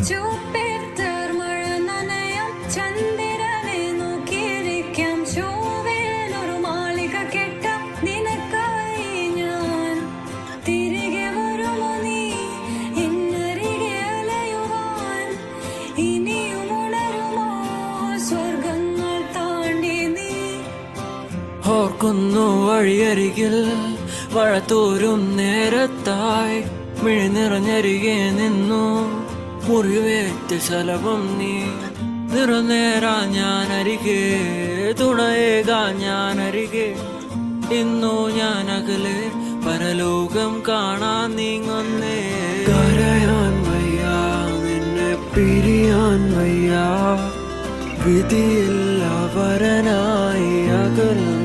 Jupiter മഴ നനയാം, ചന്ദ്രനെ നോക്കിയിരിക്കാം, ചൊവ്വയിലൊരു മാളിക കെട്ടാം നിനക്കായി ഞാൻ. തിരികെ വരുമോ നീ എന്നരികെ അലയുവാൻ? ഇനിയും ഉണരുമോ സ്വർഗങ്ങൾ താണ്ടി നീ? ഓർക്കുന്നു വഴിയരികിൽ മഴ തോരും നേരത്തായി മിഴി നിറഞ്ഞരികെ നിന്നു മുറിവേറ്റ ശലഭം നീ. നിറനേരാ ഞാൻ അരികെ, തുണയേകാ ഞാൻ അരികെ. ഇന്നു ഞാൻ അകലെ പരലോകം കാണാൻ നീങ്ങുന്നേ. കരയാൻ വയ്യ, നിന്നെ പിരിയാൻ വയ്യ, വിധിയില്ല വരനായി അകലെ.